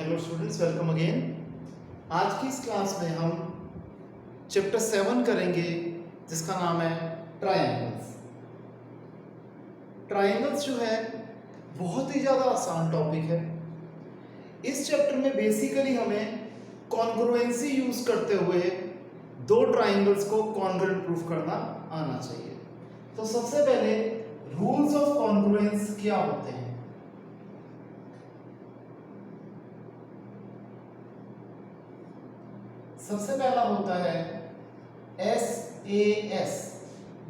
Hello students, welcome again. आज की इस क्लास में हम चैप्टर 7 करेंगे जिसका नाम है ट्रायंगल्स। ट्रायंगल्स जो है बहुत ही ज़्यादा आसान टॉपिक है। इस चैप्टर में बेसिकली हमें कॉन्ग्रुएंसी यूज करते हुए दो ट्रायंगल्स को कॉन्ग्रुएंट प्रूफ करना आना चाहिए। तो सबसे पहले रूल्स ऑफ कॉन्ग्रुएंस क्या होते हैं। सबसे पहला होता है SAS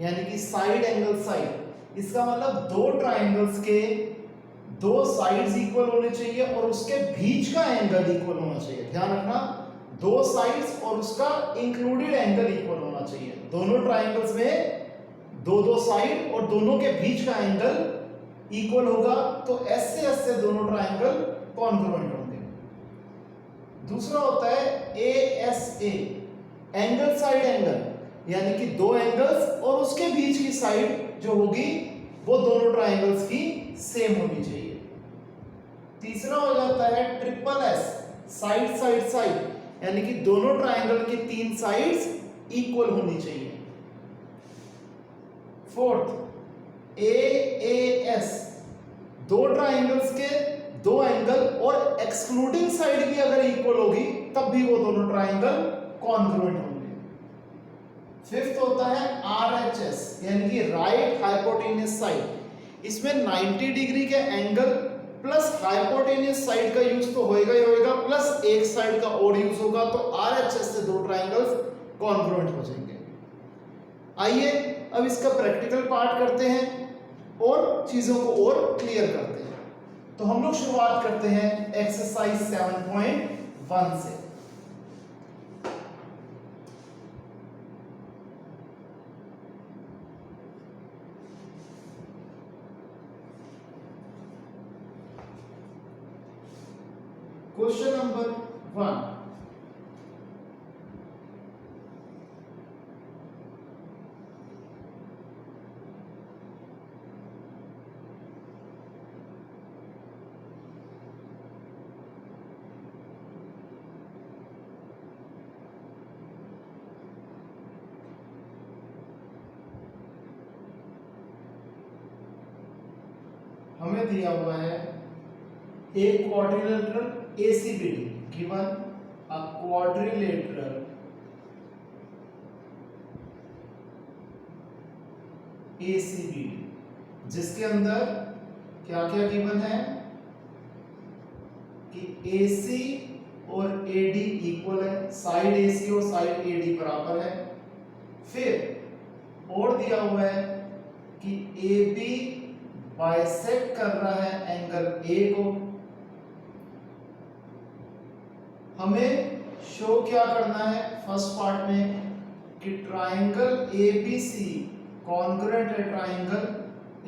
यानी कि साइड एंगल साइड। इसका मतलब दो ट्रायंगल्स के दो साइड्स इक्वल होने चाहिए और उसके बीच का एंगल इक्वल होना चाहिए। ध्यान रखना, दो साइड्स और उसका इंक्लूडेड एंगल इक्वल होना चाहिए। दोनों ट्रायंगल्स में दो दो साइड और दोनों के बीच का एंगल इक्वल होगा तो S से S से दोनों ट्रायंगल कॉन्ग्रुएंट होंगे। दूसरा होता है ASA एंगल साइड एंगल, यानी कि दो एंगल्स और उसके बीच की साइड जो होगी वो दोनों ट्रायंगल्स की सेम होनी चाहिए। तीसरा हो जाता है SSS साइड साइड साइड, यानी कि दोनों ट्रायंगल की तीन साइड्स इक्वल होनी चाहिए। फोर्थ AAS दो ट्रायंगल्स के दो एंगल और एक्सक्लूडिंग साइड भी अगर इक्वल होगी तब भी वो दोनों ट्रायंगल कॉन्ग्रुएंट होंगे। फिफ्थ होता है RHS यानी कि राइट हाइपोटेन्यूस साइड। इसमें 90 डिग्री के एंगल प्लस हाइपोटेन्यूस साइड का यूज तो होएगा ही होएगा, प्लस एक साइड का और यूज होगा, तो RHS से दो ट्रायंगल्स कॉन्ग्रुएंट हो जाएंगे। आइए अब इसका प्रैक्टिकल पार्ट करते हैं और चीजों को और क्लियर करते हैं। तो हम लोग शुरुआत करते हैं एक्सरसाइज 7.1 से। क्वेश्चन नंबर 1, हमें दिया हुआ है एक quadrilateral ACBD given a quadrilateral ACBD जिसके अंदर क्या क्या गिवन है कि AC और AD इक्वल है, साइड AC और साइड AD बराबर है। फिर और दिया हुआ है कि AB बाइसेक्ट कर रहा है एंगल A को। हमें शो क्या करना है फर्स्ट पार्ट में कि ट्रायंगल ABC कॉन्ग्रुएंट है ट्रायंगल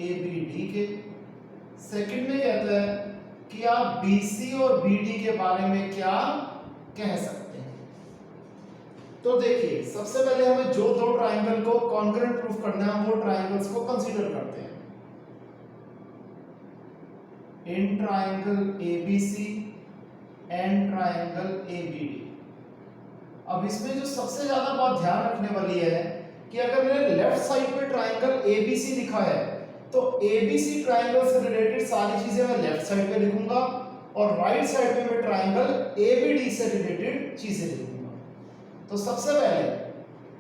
ABD के। सेकंड में कहता है कि आप BC और BD के बारे में क्या कह सकते हैं। तो देखिए, सबसे पहले हमें जो दो ट्रायंगल को कॉन्ग्रुएंट प्रूफ करना है वो ट्रायंगल्स को कंसीडर करते हैं। In triangle ABC and triangle ABD। अब इसमें जो सबसे ज्यादा बात ध्यान रखने वाली है कि अगर मैंने लेफ्ट साइड पे ट्रायंगल ABC लिखा है तो ABC ट्रायंगल से रिलेटेड सारी चीजें मैं लेफ्ट साइड पे लिखूंगा और राइट साइड पे मैं ट्रायंगल ABD से रिलेटेड चीजें लिखूंगा। तो सबसे पहले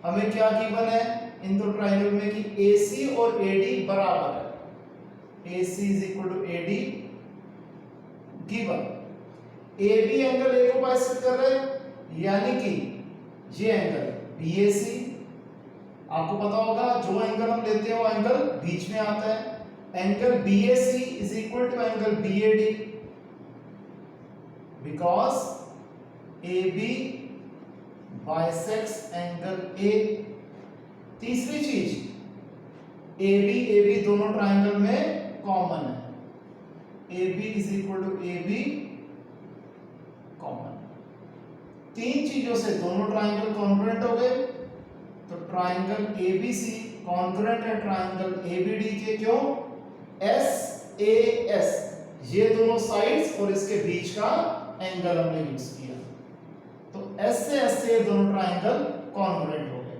हमें क्या गिवन है इन दो ट्रायंगल में कि AC और AD बराबर है। AC is equal to AD given AB angle A को बाइसेक्ट कर रहे हैं, यानी कि ये एंगल BAC। आपको पता होगा जो एंगल हम लेते हैं वो एंगल बीच में आता है। Angle BAC is equal to angle BAD because AB bisects angle A। तीसरी चीज, AB दोनों ट्रायंगल में कॉमन है। AB is equal to AB common. तीन चीजों से दोनों ट्रायंगल कॉन्ग्रुएंट हो गए, तो ट्रायंगल ABC कॉन्ग्रुएंट है ट्रायंगल ABD के। क्यों? SAS ये दोनों साइड्स और इसके बीच का एंगल हमने यूज किया। तो एस से एस से ये दोनों ट्राइंगल कॉन्ग्रुएंट हो गए।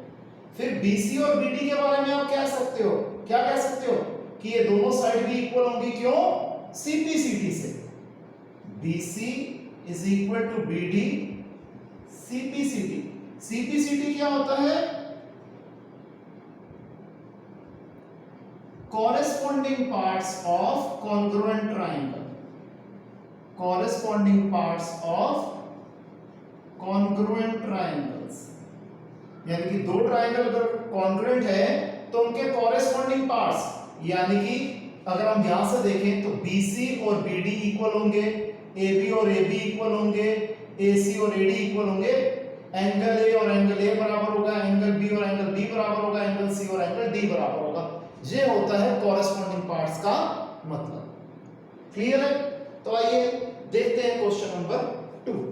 फिर बीसी और बीडी के बारे में आप कह सकते हो, क्या कह सकते हो कि ये दोनों साइड भी इक्वल होंगी। क्यों? सीपीसीटी से। BC is equal to BD CPCT. CPCT क्या होता है? corresponding parts of congruent triangle, corresponding parts of congruent triangles, यानी कि दो ट्राइंगल अगर कॉन्ग्रुएंट है तो उनके कॉरेस्पॉन्डिंग पार्ट्स, यानी कि अगर हम ध्यान से देखें तो BC और BD इक्वल होंगे, AB और AB इक्वल होंगे, AC और AD इक्वल होंगे, एंगल A और एंगल A बराबर होगा, एंगल B और एंगल B बराबर होगा, एंगल C और एंगल D बराबर होगा। ये होता है कॉरेस्पॉन्डिंग पार्ट्स का मतलब। क्लियर है? तो आइए देखते हैं क्वेश्चन नंबर 2।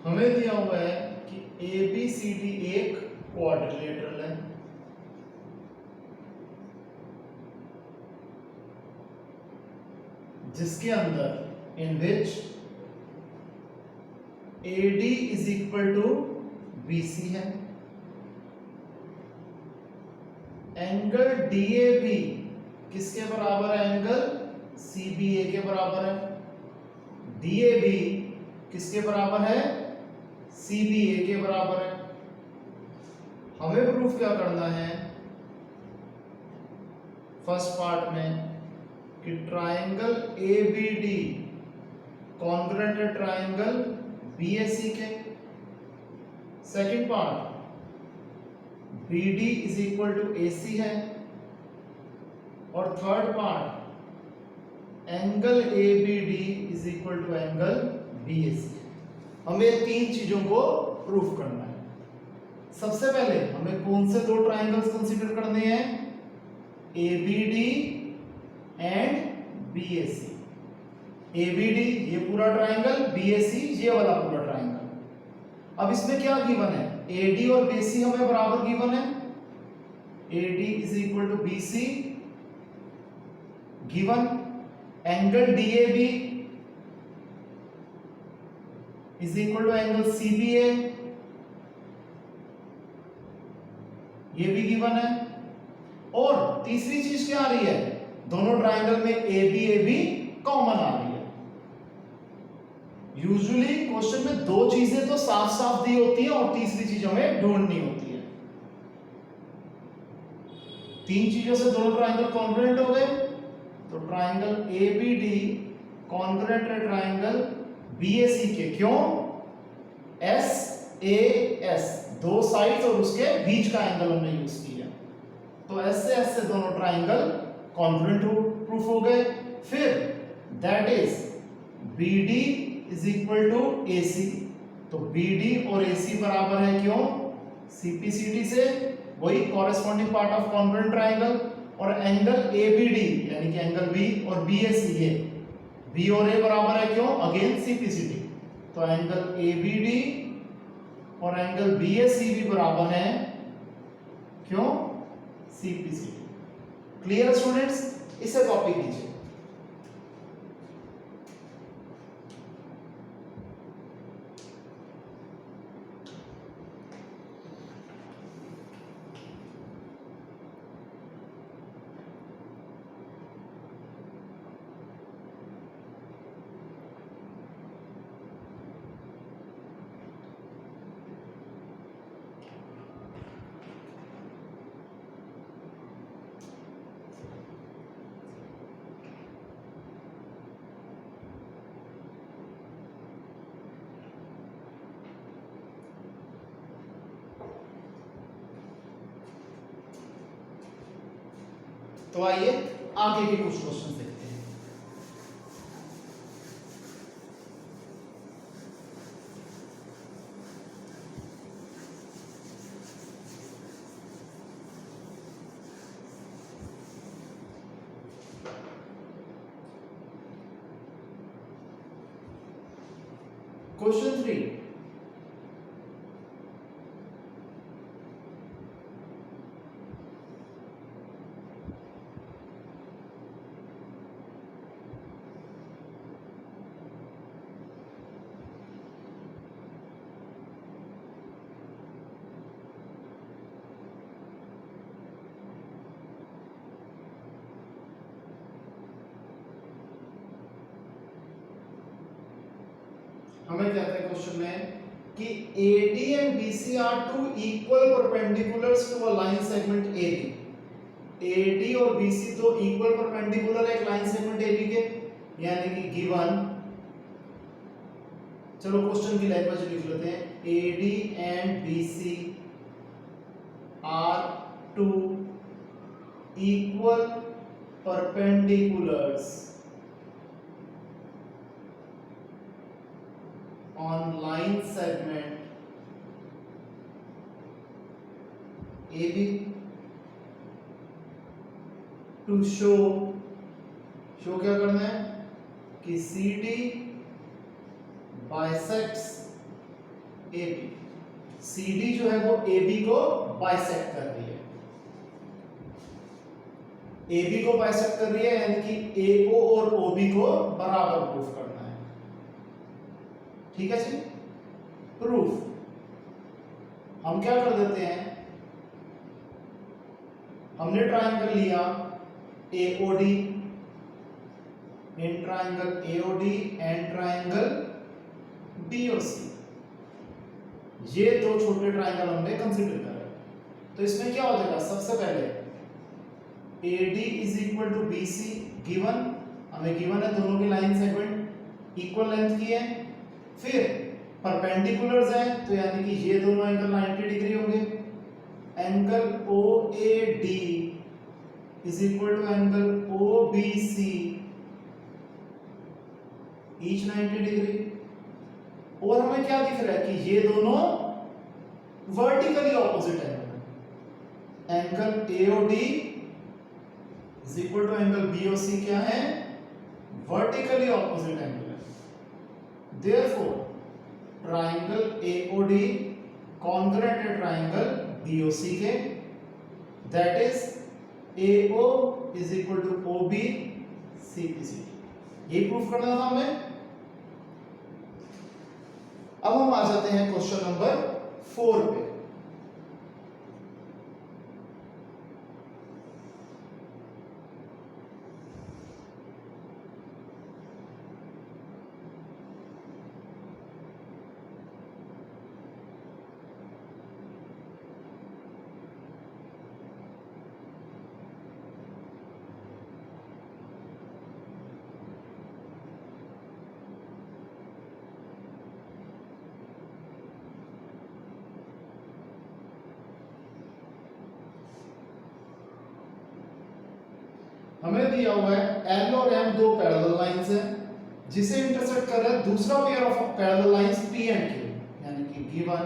हमें दिया हुआ है कि ABCD एक क्वाड्रिलेटरल है, जिसके अंदर in which AD is equal to BC है, एंगल DAB किसके बराबर है? एंगल CBA के बराबर है। DAB किसके बराबर है? CBA के बराबर है। हमें प्रूफ क्या करना है फर्स्ट पार्ट में कि ट्राइंगल ABD कॉन्ग्रुएंट है ट्राइंगल BAC के। Second part BD is equal to AC है। और third part angle ABD is equal to angle BAC। हमें तीन चीजों को प्रूफ करना है। सबसे पहले हमें कौन से दो ट्राइंगल्स कंसीडर करने हैं? ABD and BAC। ABD ये पूरा ट्राइंगल, BAC ये वाला पूरा ट्राइंगल। अब इसमें क्या गिवन है? AD और BC हमें बराबर गिवन है। AD is equal to BC given, angle DAB is equal to angle CBA ये भी गिवन है। और तीसरी चीज क्या आ रही है? दोनों ट्राइंगल में ABAB कॉमन आ रही है। यूजुअली क्वेश्चन में दो चीजें तो साफ साफ दी होती है और तीसरी चीज हमें ढूंढनी होती है। तीन चीजों से दोनों ट्राइंगल कॉन्ग्रुएंट हो गए, तो ट्राइंगल ABD कॉन्ग्रुएंट है ट्राइंगल BAC के। क्यों? SAS दो साइड्स और उसके बीच का एंगल हमने यूज किया, तो S से S से दोनों ट्राइंगल कॉन्ग्रुएंट प्रूफ हो गए। फिर that is BD is equal to AC, तो BD और AC बराबर है। क्यों? CPCT से, वही corresponding part of congruent triangle. और एंगल ABD यानी कि एंगल B और BAC ये B और A बराबर है। क्यों? अगेन CPCT, तो एंगल ABD और एंगल BAC भी बराबर है। क्यों? CPCT। Clear students? इसे कॉपी कीजिए। तो आइए आगे के कुछ क्वेश्चन देखते हैं। क्वेश्चन 3, हमें कहते हैं क्वेश्चन में कि AD and BC are two equal perpendiculars to a line segment AB. AD और BC तो equal perpendicular है एक line segment AB के, यानी कि given, चलो क्वेश्चन की लैंग्वेज लिख लेते हैं, AD and BC are two equal perpendiculars on line segment AB to show क्या करना है कि CD bisects AB. CD जो है वो AB को बाइसेक्ट कर रही है, AB को बाइसेक्ट कर रही है, यानी कि AO और OB को बराबर प्रूफ करना है। ठीक है जी, प्रूफ हम क्या कर देते हैं, हमने ट्रायंगल लिया AOD, in triangle AOD and triangle BOC, ये दो छोटे ट्रायंगल हमने कंसीडर करे। तो इसमें क्या हो जाएगा, सबसे पहले AD is equal to BC given, हमें गिवन है दोनों की लाइन सेगमेंट इक्वल लेंथ की है, फिर परपेंडिकुलर्स हैं तो यानी कि ये दोनों एंगल 90 डिग्री होंगे, angle OAD is equal to angle OBC each 90 degree, और हमें क्या दिख रहा है कि ये दोनों vertically opposite angle, angle AOD is equal to angle BOC क्या है, वर्टिकली ऑपोजिट एंगल है। देयरफॉर ट्रायंगल AOD कॉन्ग्रुएंट है ट्रायंगल BOC के, that is AO is equal to OB CPC। ये प्रूफ करना था हमें। अब हम आ जाते हैं क्वेश्चन नंबर 4 पे। हमें दिया हुआ है L और M दो पैरेलल लाइंस हैं, जिसे इंटरसेक्ट कर रहा है दूसरा pair of parallel lines P and Q, यानी कि given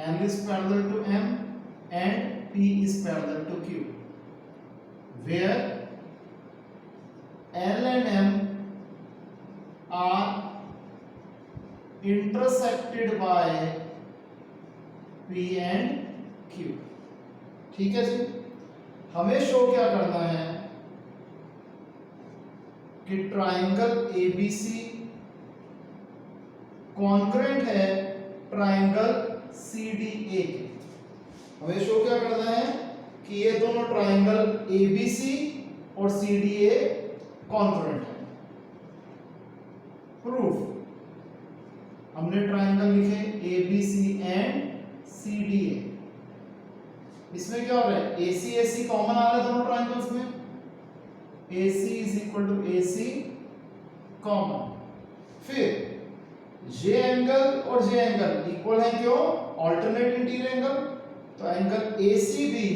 L is parallel to M and P is parallel to Q, where L and M are intersected by P and Q। ठीक है जी, हमें शो क्या करना है कि ट्रायंगल ABC कॉन्ग्रुएंट है ट्रायंगल CDA के। हमें शो क्या करना है कि ये दोनों ट्रायंगल ABC और CDA कॉन्ग्रुएंट है। प्रूफ हमने ट्रायंगल लिखे ABC एंड CDA, इसमें क्या हो रहा है, AC AC कॉमन आ रहा है दोनों ट्रायंगल्स में, AC is equal to AC common, फिर ये एंगल और ये एंगल इक्वल है, क्यों, ऑल्टरनेट इंटीरियर एंगल, तो एंगल AC भी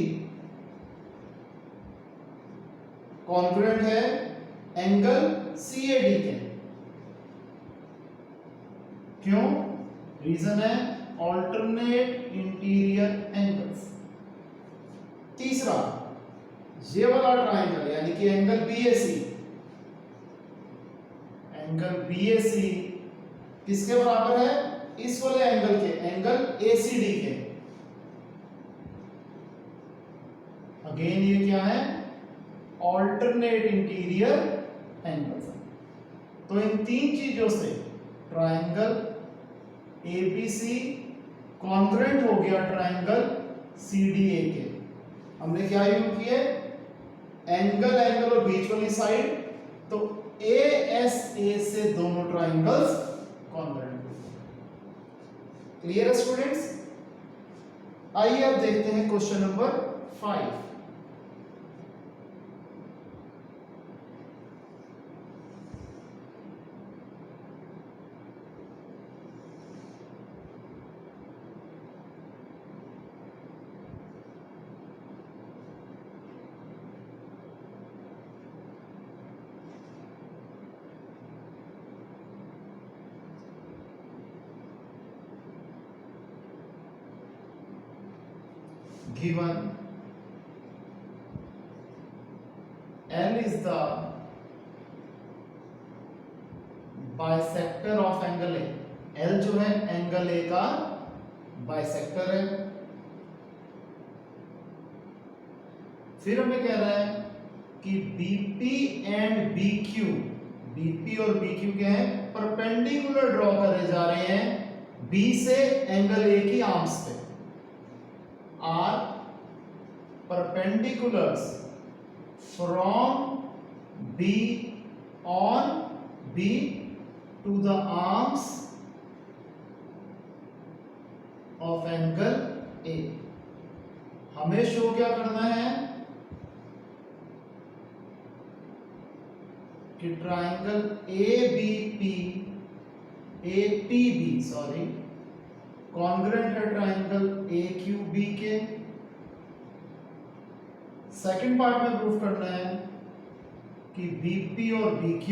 कॉन्ग्रुएंट है एंगल CAD के, क्यों, रीजन है ऑल्टरनेट इंटीरियर एंगल्स। तीसरा, ये वाला ट्रायंगल यानी कि एंगल BAC किसके बराबर है? इस वाले एंगल के, एंगल ACD के। अगेन ये क्या है? Alternate interior angles. तो इन तीन चीजों से ट्रायंगल ABC कॉन्ग्रुएंट हो गया ट्रायंगल CDA के। हमने क्या यूज किया? एंगल और बीच वाली साइड, तो ASA से दोनों ट्रायंगल्स कॉन्ग्रुएंट हो गए। क्लियर है स्टूडेंट्स? आइए अब देखते हैं question number 5। Given L is the bisector of angle A, L जो है एंगल A का बाइसेक्टर है। फिर हमें कह रहा है कि BP एंड BQ, BP और BQ क्या है? परपेंडिकुलर ड्रॉ करे जा रहे हैं B से एंगल A की आर्म्स पे। Are perpendiculars from B on B to the arms of angle A। हमें शो क्या करना है कि ट्रायंगल APB कॉन्ग्रुएंट है ट्रायंगल AQB के। सेकंड पार्ट में प्रूफ करना है कि BP और BQ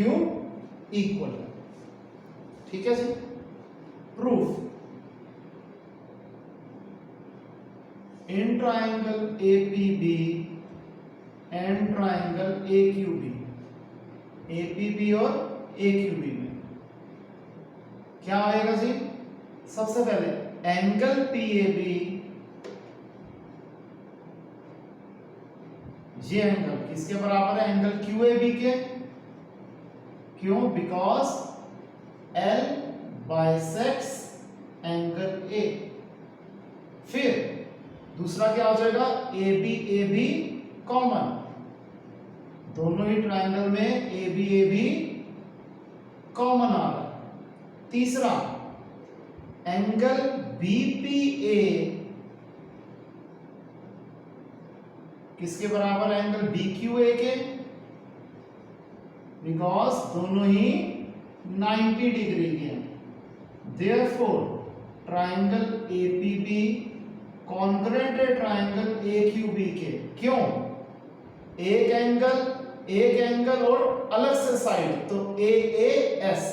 इक्वल है। ठीक है जी? Proof in triangle APB and triangle AQB, APB और AQB में क्या आएगा जी? सबसे पहले एंगल PAB, ये एंगल किसके बराबर है? एंगल QAB के। क्यों? Because L bisects angle A। फिर दूसरा क्या हो जाएगा? AB कॉमन, दोनों ही ट्रायंगल में AB कॉमन आ रहा है। तीसरा एंगल BPA किसके बराबर है? एंगल BQA के, बिकॉज दोनों ही 90 डिग्री के हैं। देयरफॉर ट्रायंगल APB कॉन्ग्रुएंट है ट्रायंगल AQB के। क्यों? एक एंगल और अलग से साइड, तो AAS,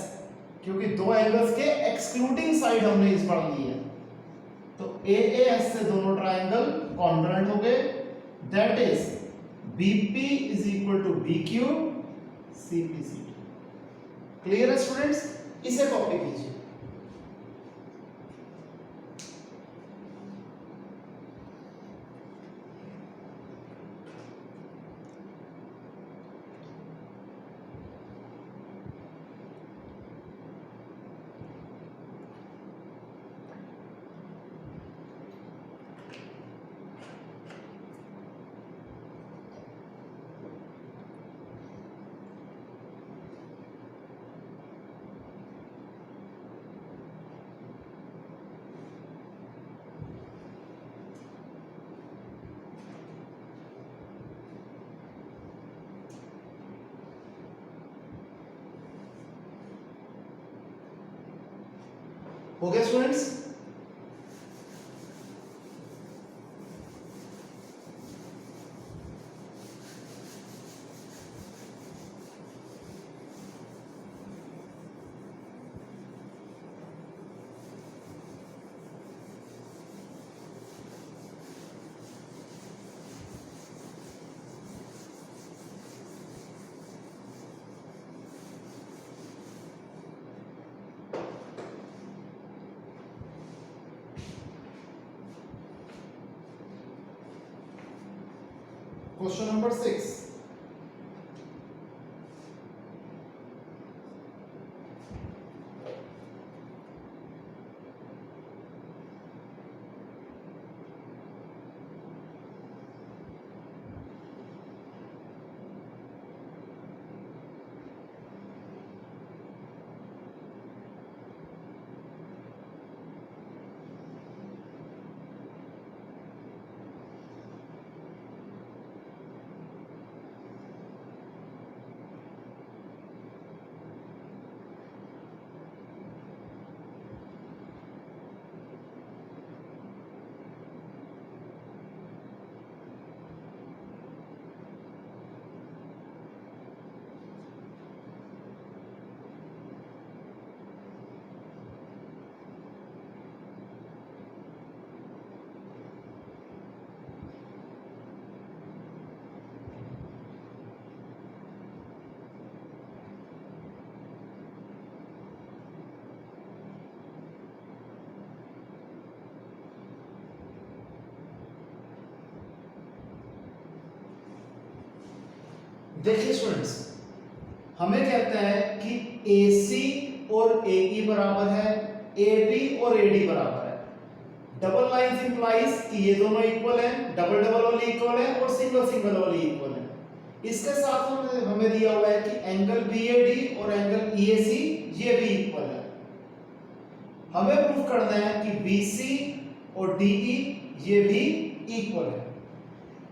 क्योंकि दो एंगल्स के एक्सक्लूडिंग साइड हमने इस पढ़ ली है, तो AAS से दोनों ट्रायंगल कॉन्ग्रुएंट हो गए। That is BP is equal to BQ CPCD। Clear है स्टूडेंट्स? इसे कॉपी कीजिए। हो गया स्टूडेंट्स? क्वेश्चन नंबर 6, देखिए स्टूडेंट्स, हमें कहता है कि AC और AE बराबर है, AB और AD बराबर है। डबल लाइन इंप्लाइज कि ये दोनों इक्वल है, डबल डबल वाली इक्वल है और सिंगल सिंगल वाली इक्वल है। इसके साथ हमें दिया हुआ है कि एंगल BAD और एंगल EAC ये भी इक्वल है। हमें प्रूफ करना है कि BC और DE ये भी इक्वल है।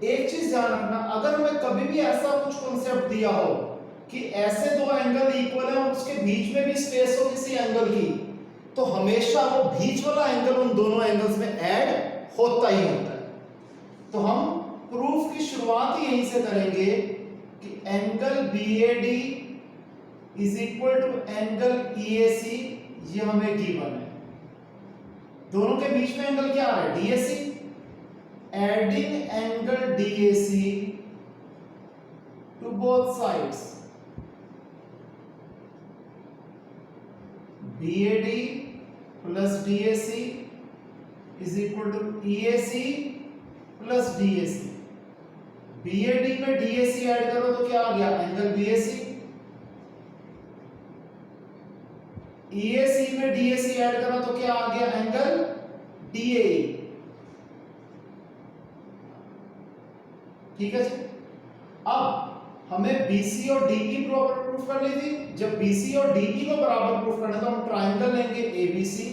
एक चीज ध्यान रखना, अगर हमें कभी भी ऐसा कुछ कॉन्सेप्ट दिया हो कि ऐसे दो एंगल इक्वल है और उसके बीच में भी स्पेस हो किसी एंगल की, तो हमेशा वो बीच वाला एंगल उन दोनों एंगल्स में ऐड होता ही होता है। तो हम प्रूफ की शुरुआत ही यहीं से करेंगे कि angle BAD is equal to angle EAC, ये हमें गिवन है। दोनों के बीच में एंगल क्या है? DAC। adding angle DAC to both sides, BAD plus DAC is equal to EAC plus DAC। BAD में DAC ऐड करो तो क्या आ गया? Angle BAC। EAC में DAC ऐड करो तो क्या आ गया? Angle DAE। ठीक है जी। अब हमें BC और DE प्रॉपर प्रूफ करनी थी। जब BC और DE को बराबर प्रूफ करना है तो हम ट्रायंगल लेंगे ABC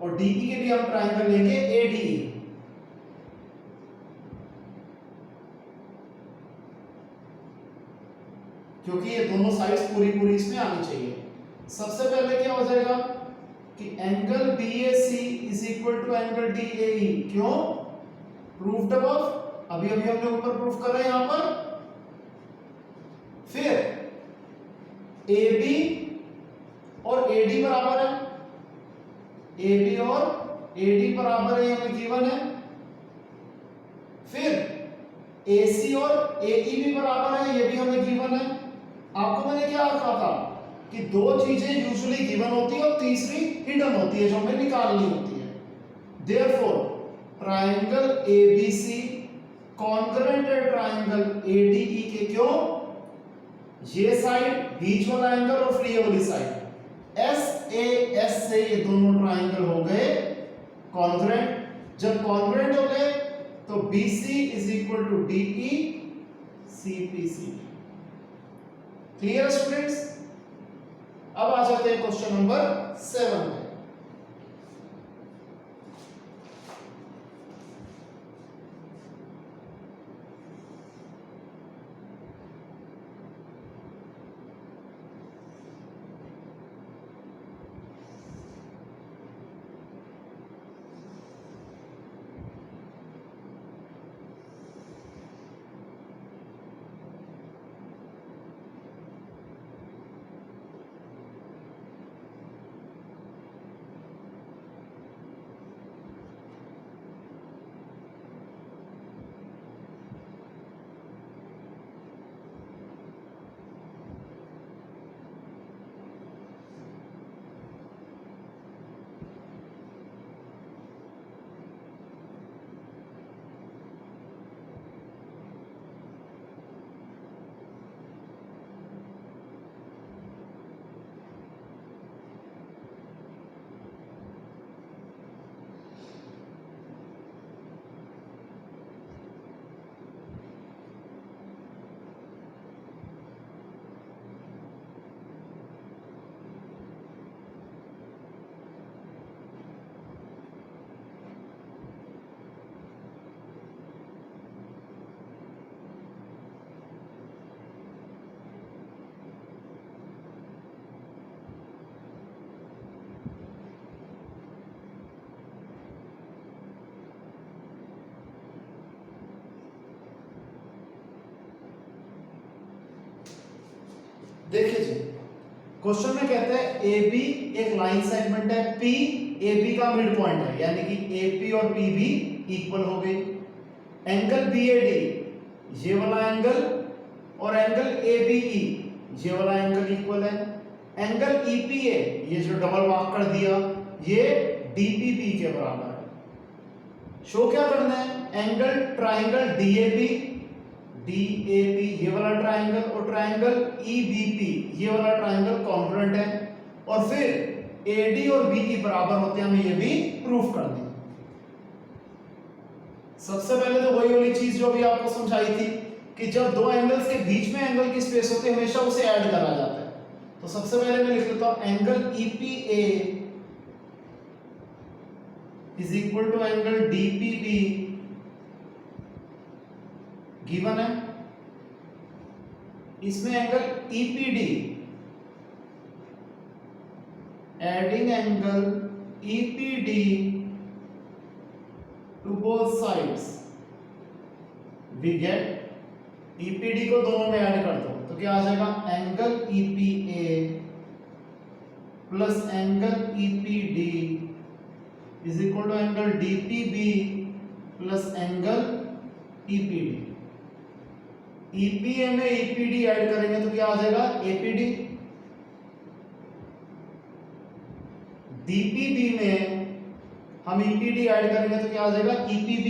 और DE के लिए हम ट्रायंगल लेंगे ADE। क्योंकि ये दोनों साइड्स पूरी पूरी इसमें आनी चाहिए। सबसे पहले क्या हो जाएगा कि angle BAC is equal to angle DAE। क्यों? प्रूफ्ड अबव, अभी अभी हमने ऊपर प्रूफ कर रहे हैं यहां पर। फिर AB और AD बराबर है, AB और AD बराबर है, हमें गिवन है। फिर AC और AE भी बराबर है, ये भी हमें गिवन है। आपको मैंने क्या कहा था कि दो चीजें यूजुअली गिवन होती है और तीसरी हिडन होती है जो हमें निकालनी होती है। देयरफॉर ट्रायंगल ABC कॉन्करेंट है ट्रायंगल ADE के। क्यों? ये साइड बीच वाला एंगल और फ्री वाली साइड SAS से ये दोनों ट्रायंगल हो गए कॉन्करेंट। जब कॉन्करेंट हो गए तो BC is equal to DE CPC। Clear students? अब आ जाते हैं क्वेश्चन नंबर 7 में। देखिए जी, क्वेश्चन में कहते हैं ए बी एक लाइन सेगमेंट है, पी ए बी का मिड पॉइंट है, यानी कि ए पी और पी बी इक्वल हो गई। एंगल बी ए डी ये वाला एंगल और एंगल ए बी ई ये वाला एंगल इक्वल है। एंगल ई पी ए ये जो डबल मार्क कर दिया ये डी पी बी के बराबर है। शो क्या करना है, angle triangle D A B ये वाला ट्राइंगल और ट्राइंगल ई बी पी ये वाला ट्राइंगल कॉन्ग्रुएंट है, और फिर ए डी और बी ई बराबर होते हैं, हमें ये भी प्रूफ करना है। सबसे पहले तो वही वाली चीज जो अभी आपको समझाई थी कि जब दो एंगल्स के बीच में एंगल की स्पेस होती है हमेशा उसे ऐड करा जाता है। तो सबसे पहले मैं लिख लेता हूं angle EPA is equal to angle DPB given है। इसमें angle EPD adding angle EPD to both sides we get EPD को दोनों में ऐड कर दो तो क्या आ जाएगा, angle EPA plus angle EPD is equal to angle DPB plus angle EPD। EPA में EPD ऐड करेंगे तो क्या आ जाएगा, APD। DPB में हम EPD ऐड करेंगे तो क्या आ जाएगा, EPB।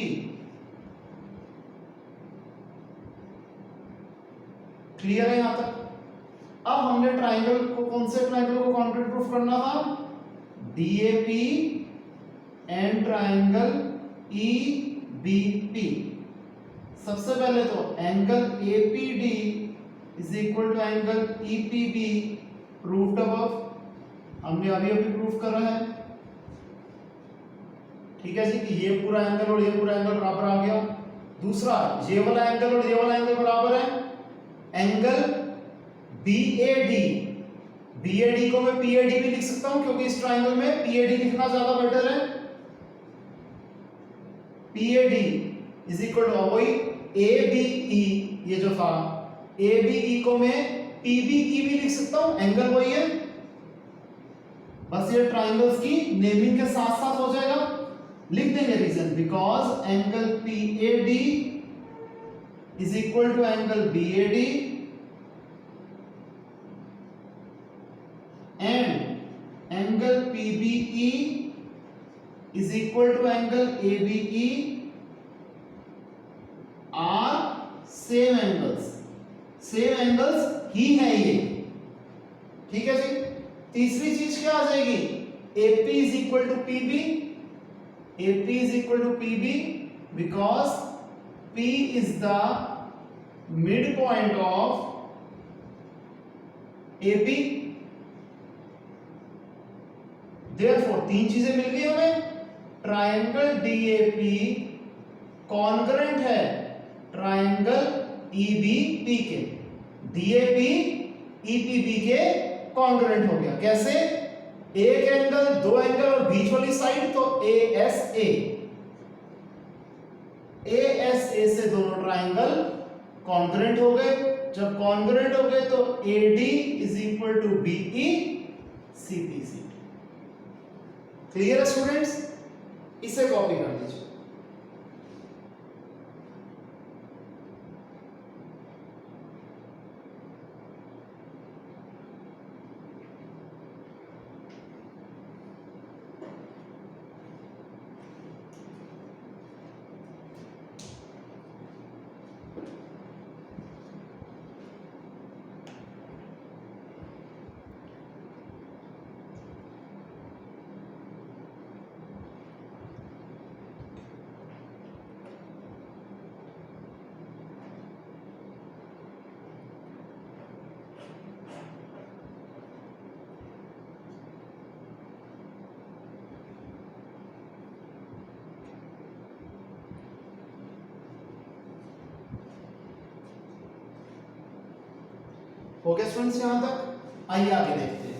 क्लियर है यहां तक। अब हमने ट्राइंगल को, कौन से ट्राइंगल को कॉन्क्रीट प्रूफ करना था, DAP एंड ट्राइंगल EBP। सबसे पहले तो angle APD is equal to angle EPB proved above, हमने अभी प्रूफ करा है। ठीक है जी, कि ये पूरा एंगल और ये पूरा एंगल बराबर आ गया। दूसरा, ये वाला एंगल और ये वाला एंगल बराबर है। एंगल BAD, BAD को मैं PAD भी लिख सकता हूं क्योंकि इस ट्राइंगल में PAD लिखना ज्यादा बेटर है। PAD इज इक्वल टू वही ABE, ये जो था ABE को मैं PBE भी लिख सकता हूं, एंगल वही है, बस ये ट्राइंगल्स की नेमिंग के साथ साथ हो जाएगा। लिख देंगे reason, because angle PAD is equal to angle BAD and angle PBE is equal to angle ABE are same angles, same angles ही है ये। ठीक है जी। तीसरी चीज क्या आ जाएगी, AP is equal to PB, AP is equal to PB because P is the midpoint of AP। Therefore तीन चीजें मिल गई हमें। ट्राइंगल DAP कॉन्ग्रुएंट है ट्राइंगल EBP के, DAP EPB के कॉन्ग्रुएंट हो गया। कैसे, एक एंगल, दो एंगल और बीच वाली साइड तो ASA से दोनों ट्राइंगल कॉन्ग्रुएंट हो गए। जब कॉन्ग्रुएंट हो गए तो AD is equal to BE CPC। Clear है स्टूडेंट्स, इसे कॉपी कर लीजिए। हो गया स्टूडेंट्स यहां तक, आइए आगे देखते हैं।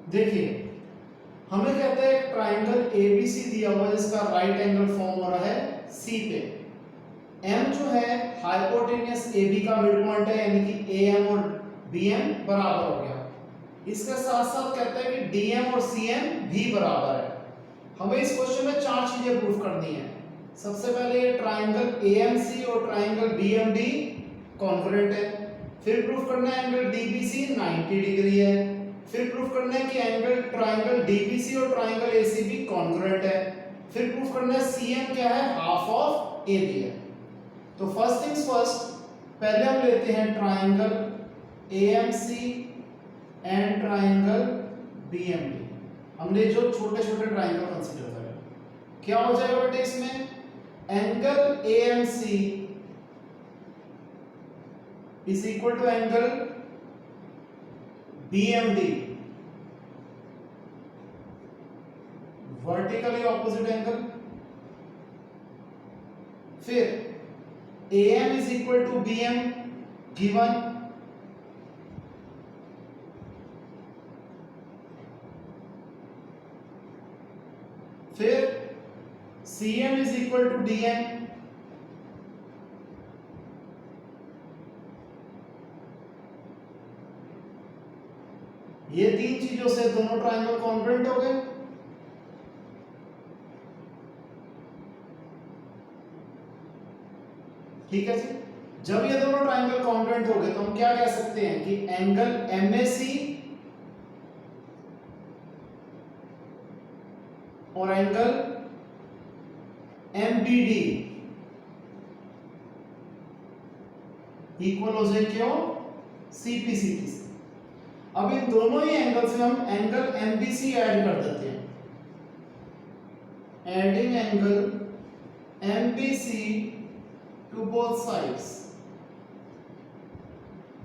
देखिए हमें कहते हैं एक ट्राइंगल एबीसी दिया हुआ है जिसका राइट एंगल फॉर्म हो रहा है सी पे। एम जो है हाइपोटेन्यूस एबी का मिड पॉइंट है, यानी कि एएम और बीएम बराबर हो गया। इसके साथ साथ कहता है कि डीएम और सीएम भी बराबर है। हमें इस क्वेश्चन में चार चीजें प्रूफ करनी है। सबसे पहले ये ट्राइंगल एएमसी और ट्राइंगल बीएमडी कॉन्ग्रुएंट है। फिर प्रूफ करना है एंगल डीबीसी 90 डिग्री है। फिर प्रूफ करना है कि एंगल ट्राइंगल डीबीसी और ट्राइंगल एसीबी कॉन्ग्रुएंट है। फिर प्रूफ करना है सीएम क्या है, हाफ ऑफ एबी है। तो फर्स्ट थिंग्स फर्स्ट, पहले हम लेते हैं triangle AMC and triangle BMD. हमने जो छोटे छोटे ट्राइंगल कंसीडर करे, क्या हो जाएगा बेटे इसमें, angle AMC is equal to angle BMD, vertically opposite angle. फिर AM is equal to BM given, फिर CM is equal to DM, ये तीन चीजों से दोनों ट्राइंगल कॉन्ग्रुएंट हो गए। ठीक है जी। जब ये दोनों ट्राइंगल कॉन्ग्रुएंट हो गए तो हम क्या कह सकते हैं कि एंगल MAC और एंगल MBD इक्वल हो जाए क्यों, CPCT से। अब इन दोनों ही एंगल से हम एंगल MBC ऐड कर देते हैं। Adding angle MBC to both sides,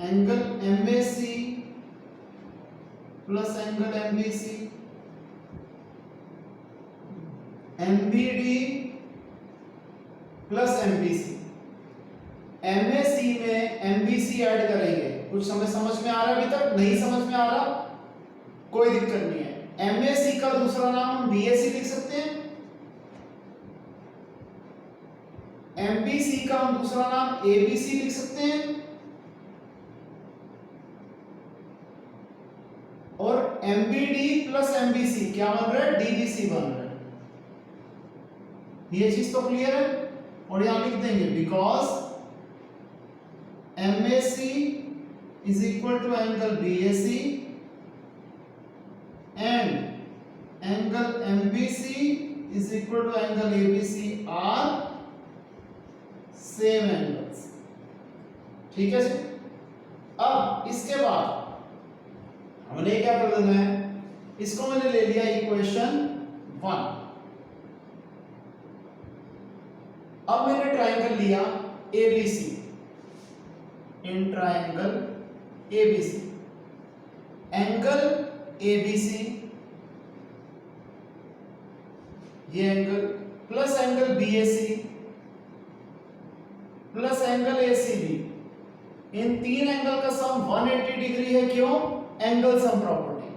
angle MAC plus angle MBC, MBD plus MBC। MAC में MBC ऐड करेंगे, कुछ समझ में आ रहा है अभी तक? नहीं समझ में आ रहा, कोई दिक्कत नहीं है। MAC का दूसरा नाम हम BAC लिख सकते हैं, MBC का हम दूसरा नाम ABC लिख सकते हैं, और MBD प्लस MBC क्या बन रहा है, DBC बन रहा है। ये चीज तो क्लियर है। और यहां लिख देंगे because MAC is equal to angle BAC and angle MBC is equal to angle ABC are same angles. ठीक है जी। अब इसके बाद हमने क्या कर देना है, इसको मैंने ले लिया इक्वेशन 1। अब मैंने ट्राइंगल लिया ABC, in triangle ABC angle ABC ये angle plus angle BAC plus angle ACB, इन तीन एंगल का सम 180 डिग्री है। क्यों, angle sum property.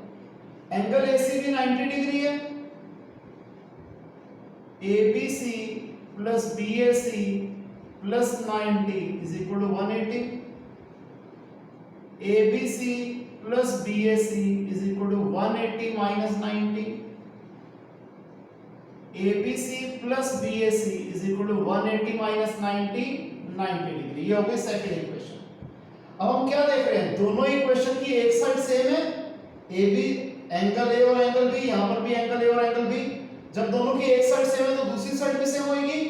Angle ACB 90 degree है, ABC plus BAC plus 90 is equal to 180, ABC plus BAC is equal to 180 minus 90, ABC plus BAC is equal to 180 minus 90 degree. ये हो गई second equation. अब हम क्या देख रहे हैं, दोनों इक्वेशन की एक साइड सेम है, ए बी एंगल ए और एंगल बी, यहां पर भी एंगल ए और एंगल बी। जब दोनों की एक साइड सेम है तो दूसरी साइड भी सेम होगी,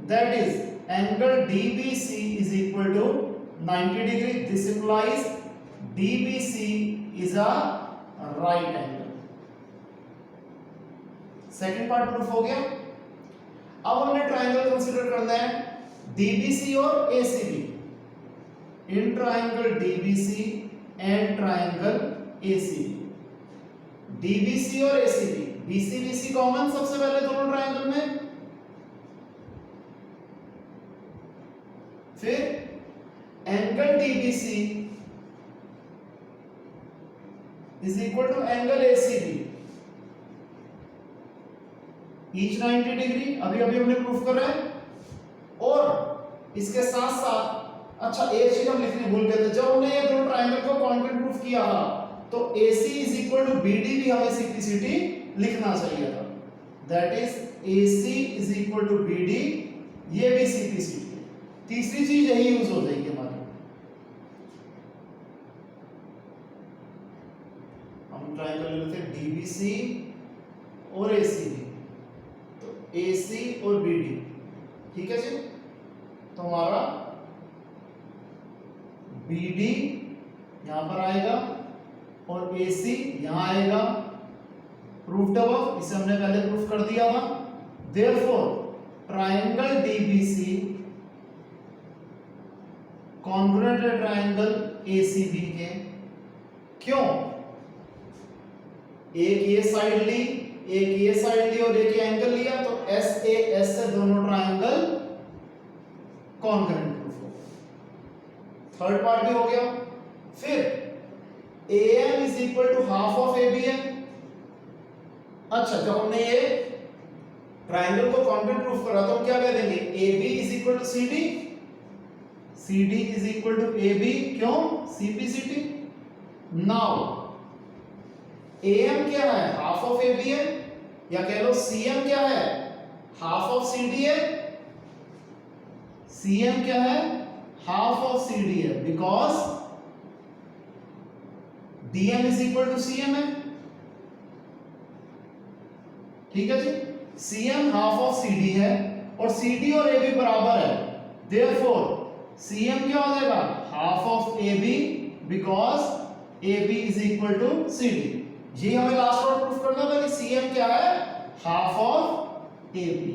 that is angle DBC is equal to 90 degree. This implies DBC is a right angle. Second part proof हो गया। अब हमने ट्राइंगल कंसीडर करना है DBC और ACB, in triangle DBC and triangle ACB। DBC और ACB, BC BC कॉमन सबसे पहले दोनों ट्राइंगल में, फिर angle DBC is equal to angle ACB each 90 degree, अभी अभी हमने प्रूफ कर रहे हैं। और इसके साथ साथ अच्छा एक चीज हम लिखनी भूल गए थे, जब हमने ये दोनों ट्रायंगल को कॉन्केव प्रूफ किया था तो AC is equal to BD भी हमें सिंप्लिसिटी लिखना चाहिए था, that is AC is equal to BD, ये भी सिंप्लिसिटी है। तीसरी चीज यही यूज हो जाएगी हमारी, हम ट्रायंगल लेते हैं DBC और ACB, तो AC और BD, ठीक है जी। तो हमारा BD यहां पर आएगा और AC यहां आएगा, प्रूफ्ड अबव, इसे हमने पहले प्रूफ कर दिया था। देयरफॉर ट्रायंगल DBC कॉन्ग्रुएंट है ट्रायंगल ACB के, क्यों? एक ये साइड ली, एक ये साइड ली और एक ये एंगल लिया, तो SAS से दोनों ट्रायंगल कॉन्ग्रुएंट प्रूफ हो। थर्ड पार्ट भी हो गया। फिर AM is equal to half of AB है। अच्छा, जब हमने ये ट्रायंगल को कॉन्ग्रुएंट प्रूफ करा तो हम क्या कह देंगे, AB is equal to CD, CD is equal to AB, क्यों? सिंप्लिसिटी। नाउ AM क्या है? हाफ ऑफ AB है, या कह लो CM क्या है? हाफ ऑफ CD है। CM क्या है? हाफ ऑफ CD है, because DM is equal to CM है, ठीक है जी। CM हाफ ऑफ CD है और CD और AB बराबर है, देयरफॉर CM क्या हो जाएगा? Half of AB, because AB is equal to CD। ये हमें लास्ट वर्ड प्रूफ करना था कि CM क्या है? Half of AB।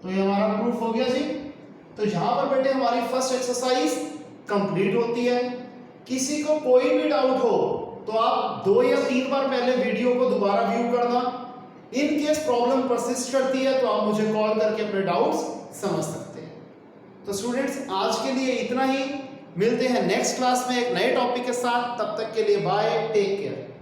तो ये हमारा प्रूफ हो गया जी। तो यहां पर बेटे हमारी फर्स्ट एक्सरसाइज कंप्लीट होती है। किसी को कोई भी डाउट हो तो आप 2 या 3 बार पहले वीडियो को दोबारा व्यू करना। इन केस प्रॉब्लम परसिस्ट करती है तो आप मुझे कॉल करके अपने डाउट्स समझ सकते हैं। तो स्टूडेंट्स, आज के लिए इतना ही, मिलते हैं नेक्स्ट क्लास में एक नए टॉपिक के साथ। तब तक के लिए बाय, टेक केयर।